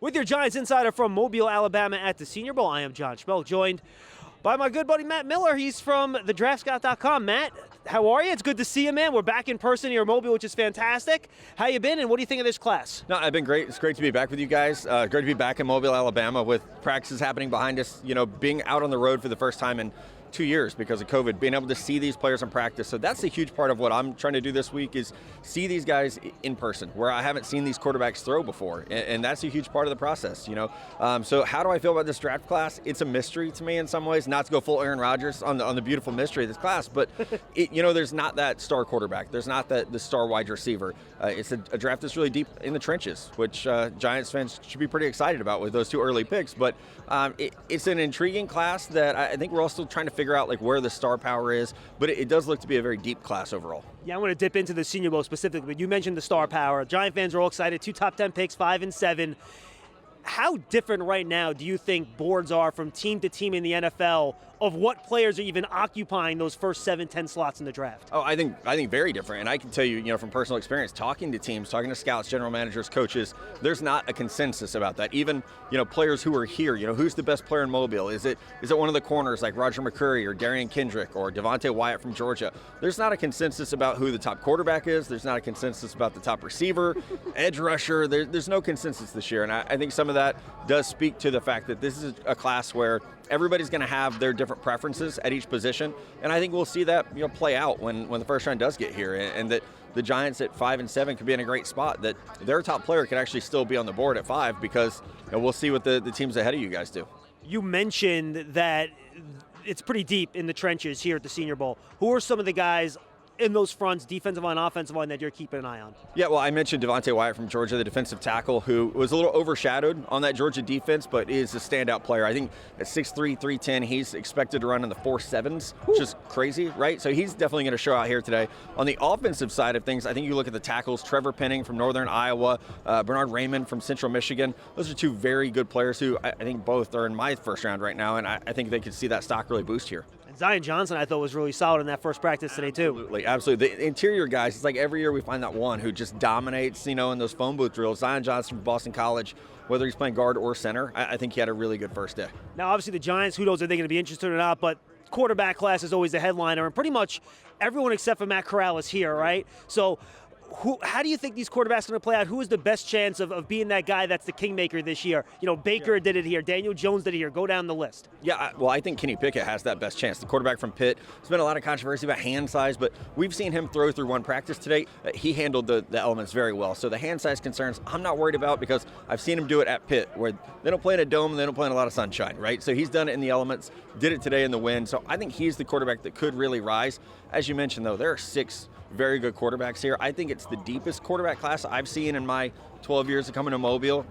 With your Giants insider from Mobile, Alabama at the Senior Bowl, I am John Schmeelk, joined by my good buddy Matt Miller. He's from thedraftscout.com. Matt, how are you? It's good to see you, man. We're back in person here in Mobile, which is fantastic. How you been, and what do you think of this class? No, I've been great. It's great to be back with you guys. Great to be back in Mobile, Alabama, with practices happening behind us. You know, being out on the road for the first time in 2 years because of COVID, being able to see these players in practice. So that's a huge part of what I'm trying to do this week, is see these guys in person, where I haven't seen these quarterbacks throw before. And that's a huge part of the process, you know. So how do I feel about this draft class? It's a mystery to me in some ways, not to go full Aaron Rodgers on the beautiful mystery of this class, but there's not that star quarterback. There's not the star wide receiver. It's a draft that's really deep in the trenches, which Giants fans should be pretty excited about with those two early picks. But it's an intriguing class that I think we're all still trying to figure out like where the star power is, but it does look to be a very deep class overall. Yeah, I want to dip into the Senior Bowl specifically, but you mentioned the star power. Giant fans are all excited. 2 top 10 picks, 5 and 7. How different right now do you think boards are from team to team in the NFL of what players are even occupying those first 7-10 slots in the draft? Oh, I think very different. And I can tell you, from personal experience, talking to teams, talking to scouts, general managers, coaches, there's not a consensus about that. Even, players who are here, who's the best player in Mobile? Is it one of the corners like Roger McCurry or Darian Kendrick or Devontae Wyatt from Georgia? There's not a consensus about who the top quarterback is. There's not a consensus about the top receiver, edge rusher. There's no consensus this year. And I think some of that does speak to the fact that this is a class where everybody's going to have their different preferences at each position, and I think we'll see that play out when the first round does get here, and that the Giants at 5 and 7 could be in a great spot, that their top player could actually still be on the board at 5, because we'll see what the teams ahead of you guys do. You mentioned that it's pretty deep in the trenches here at the Senior Bowl. Who are some of the guys in those fronts, defensive line, offensive line, that you're keeping an eye on? Yeah, well, I mentioned Devontae Wyatt from Georgia, the defensive tackle, who was a little overshadowed on that Georgia defense, but is a standout player. I think at 6'3", 310, he's expected to run in the 4.7s, which is crazy, right? So he's definitely going to show out here today. On the offensive side of things, I think you look at the tackles, Trevor Penning from Northern Iowa, Bernard Raymond from Central Michigan. Those are 2 very good players who I think both are in my first round right now, and I think they could see that stock really boost here. Zion Johnson, I thought, was really solid in that first practice today, too. Absolutely. The interior guys, it's like every year we find that one who just dominates, in those phone booth drills. Zion Johnson from Boston College, whether he's playing guard or center, I think he had a really good first day. Now, obviously, the Giants, who knows if they're going to be interested or not, but quarterback class is always the headliner, and pretty much everyone except for Matt Corral is here, right? So how do you think these quarterbacks are going to play out? Who is the best chance of being that guy that's the kingmaker this year? Baker did it here. Daniel Jones did it here. Go down the list. Yeah, well, I think Kenny Pickett has that best chance. The quarterback from Pitt. There's been a lot of controversy about hand size, but we've seen him throw through one practice today. He handled the elements very well. So the hand size concerns I'm not worried about, because I've seen him do it at Pitt, where they don't play in a dome and they don't play in a lot of sunshine, right? So he's done it in the elements, did it today in the wind. So I think he's the quarterback that could really rise. As you mentioned, though, there are 6 very good quarterbacks here. I think it's the deepest quarterback class I've seen in my 12 years of coming to Mobile.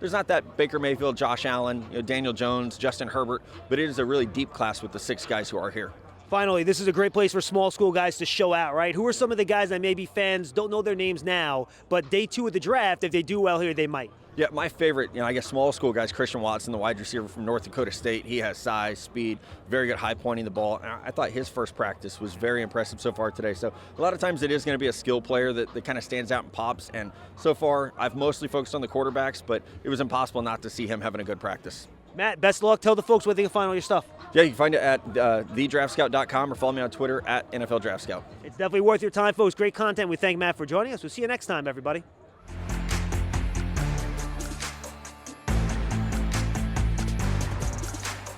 There's not that Baker Mayfield, Josh Allen, Daniel Jones, Justin Herbert, but it is a really deep class with the 6 guys who are here. Finally, this is a great place for small school guys to show out, right? Who are some of the guys that maybe fans don't know their names now, but day 2 of the draft, if they do well here, they might? Yeah, my favorite, I guess small school guys, Christian Watson, the wide receiver from North Dakota State. He has size, speed, very good high pointing the ball. And I thought his first practice was very impressive so far today. So a lot of times it is going to be a skill player that kind of stands out and pops. And so far, I've mostly focused on the quarterbacks, but it was impossible not to see him having a good practice. Matt, best of luck. Tell the folks where they can find all your stuff. Yeah, you can find it at thedraftscout.com or follow me on Twitter at NFL Draft Scout. It's definitely worth your time, folks. Great content. We thank Matt for joining us. We'll see you next time, everybody.